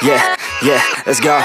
Yeah, let's go.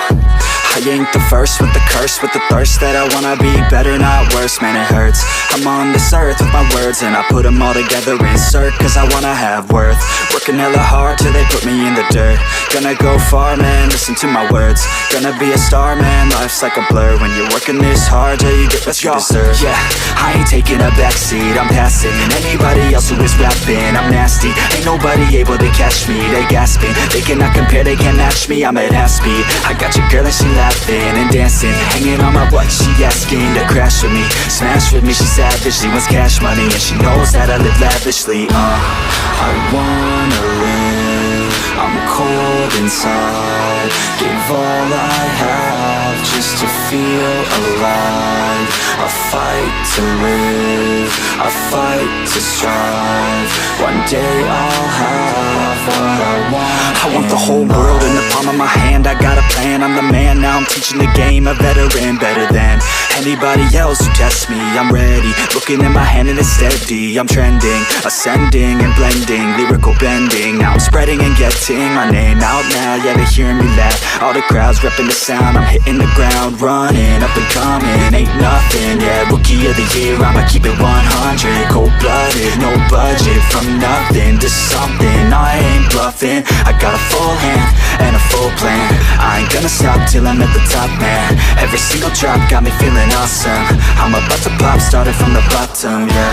I ain't the first with the curse, with the thirst that I wanna be better, not worse, man it hurts. I'm on this earth with my words and I put them all together, insert, cause I wanna have worth. Working hella hard till they put me in the dirt. Gonna go far, man, listen to my words. Gonna be a star, man, life's like a blur. When you're working this hard, yeah, you get what you deserve. Yeah, I ain't taking a backseat, I'm passing anybody else who is rapping. I'm nasty, ain't nobody able to catch me. They gasping, they cannot compare, they can't match me. I'm at half speed, I got your girl and she laughing and dancing, hanging on my butt, she asking to crash with me, smash with me. She savage, she wants cash money and she knows that I live lavishly. I wanna live, I'm cold inside. Give all I have just to feel alive. I fight to live, I fight to strive. One day I'll have what I want. I want the whole world in the palm of my hand. I got a plan, I'm the man. Now I'm teaching the game, a veteran, better than anybody else who tests me. I'm ready, looking in my hand and it's steady. I'm trending, ascending and blending, lyrical bending. Now I'm spreading and getting my name out now. Yeah, they hearing me laugh, all the crowds repping the sound. I'm hitting the ground, running, up and coming, ain't nothing. Yeah, rookie of the year, I'ma keep it 100. Cold-blooded, no budget, from nothing to something. I ain't bluffing, I got a full hand and a full plan. I ain't gonna stop till I'm at the top, man. Every single drop got me feeling awesome. I'm about to pop, started from the bottom, yeah.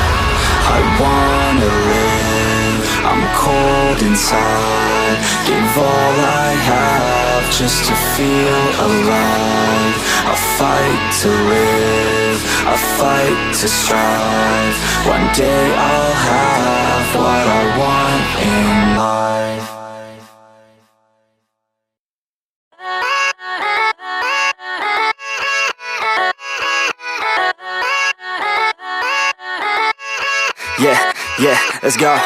I wanna live, I'm cold inside. Give all I have just to feel alive. I fight to live, I fight to strive. One day I'll have what I want in life. Yeah, let's go.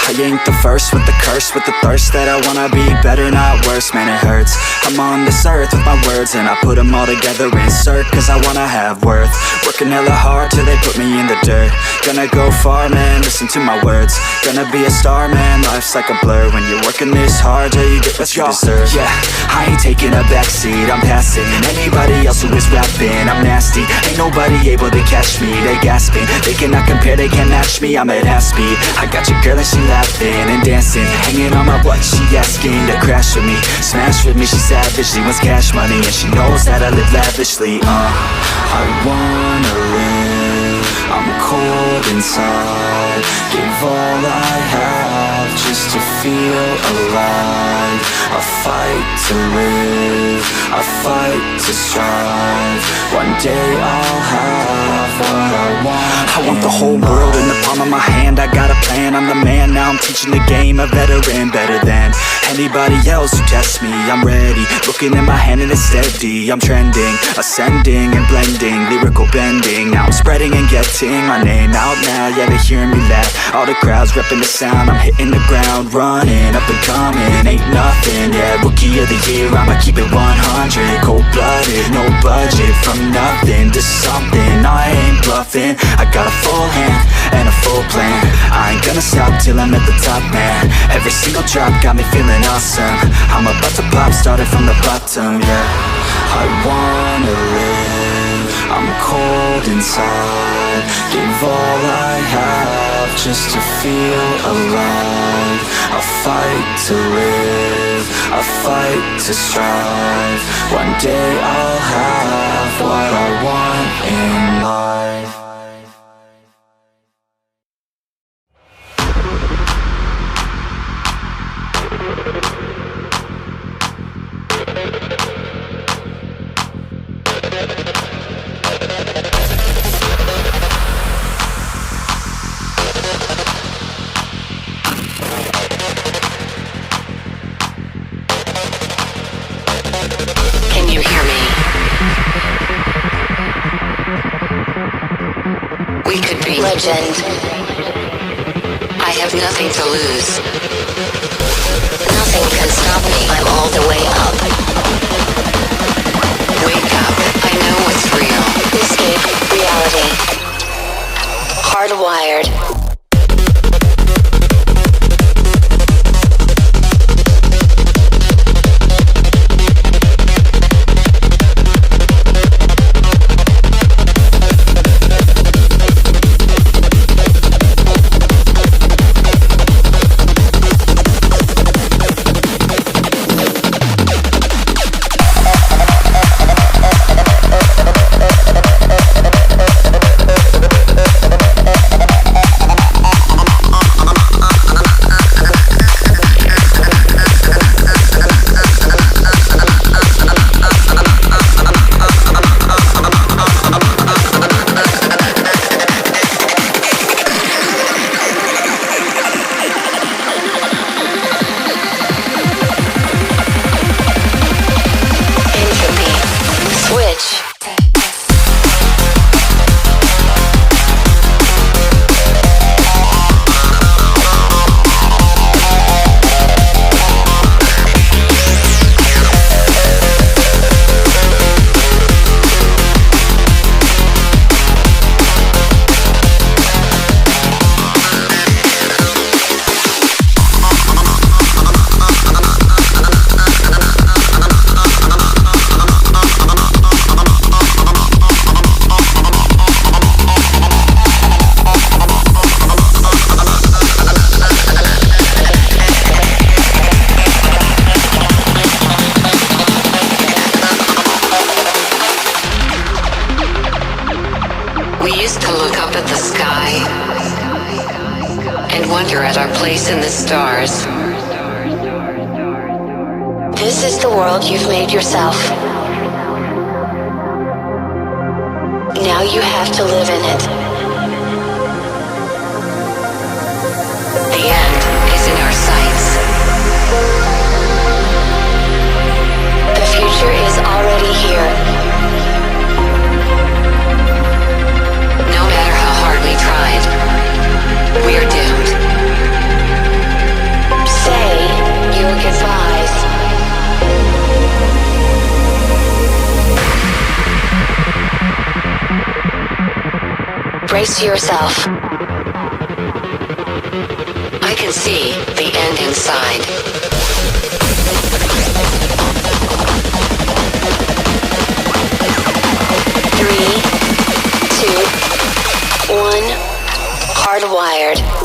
I ain't the first with the curse, with the thirst that I wanna be better, not worse, man it hurts. I'm on this earth with my words and I put them all together, insert, cause I wanna have worth. Working hella hard till they put me in the dirt. Gonna go far, man, listen to my words. Gonna be a star, man, life's like a blur. When you're working this hard, yeah, you get what you deserve. Yeah, I ain't taking a backseat, I'm passing anybody else who is rapping. I'm nasty, ain't nobody able to catch me. They gasping, they cannot compare, they can't match me. I'm at half speed, I got your girl and she laughing and dancing, hanging on my butt, she asking to crash with me, smash with me. She savage, she wants cash money and she knows that I live lavishly. I wanna live, I'm cold inside. Give all I have just to feel alive. I fight to live, I fight to strive. One day I'll have what I want. I want the whole world in the palm of my hand. I got a plan, I'm the man. Now I'm teaching the game, a veteran, better than anybody else who tests me. I'm ready, looking in my hand and it's steady. I'm trending, ascending and blending, lyrical bending. Now I'm spreading and getting my name out now. Yeah, they hearing me laugh, all the crowds repping the sound. I'm hitting the ground, running, up and coming, ain't nothing. Yeah, rookie of the year, I'ma keep it 100. Cold-blooded, no budget, from nothing to something. I ain't bluffing, I got a full hand and a full plan. I ain't gonna stop till I'm at the top, man. Every single drop got me feeling awesome. I'm about to pop, started from the bottom, yeah. I wanna live, I'm cold inside. Give all I have just to feel alive. I fight to live, I fight to strive. One day I'll have what I want in life. Can you hear me? We could be legend. I have nothing to lose. Nothing can stop me. I'm all the way up. Wake up. I know what's real. Escape reality. Hardwired. and wonder at our place in the stars. This is the world you've made yourself. Now you have to live in it. The end is in our sights. The future is already here. No matter how hard we tried, we're doomed. Say your goodbyes. Brace yourself. I can see the end inside. 3, 2, 1. Hardwired.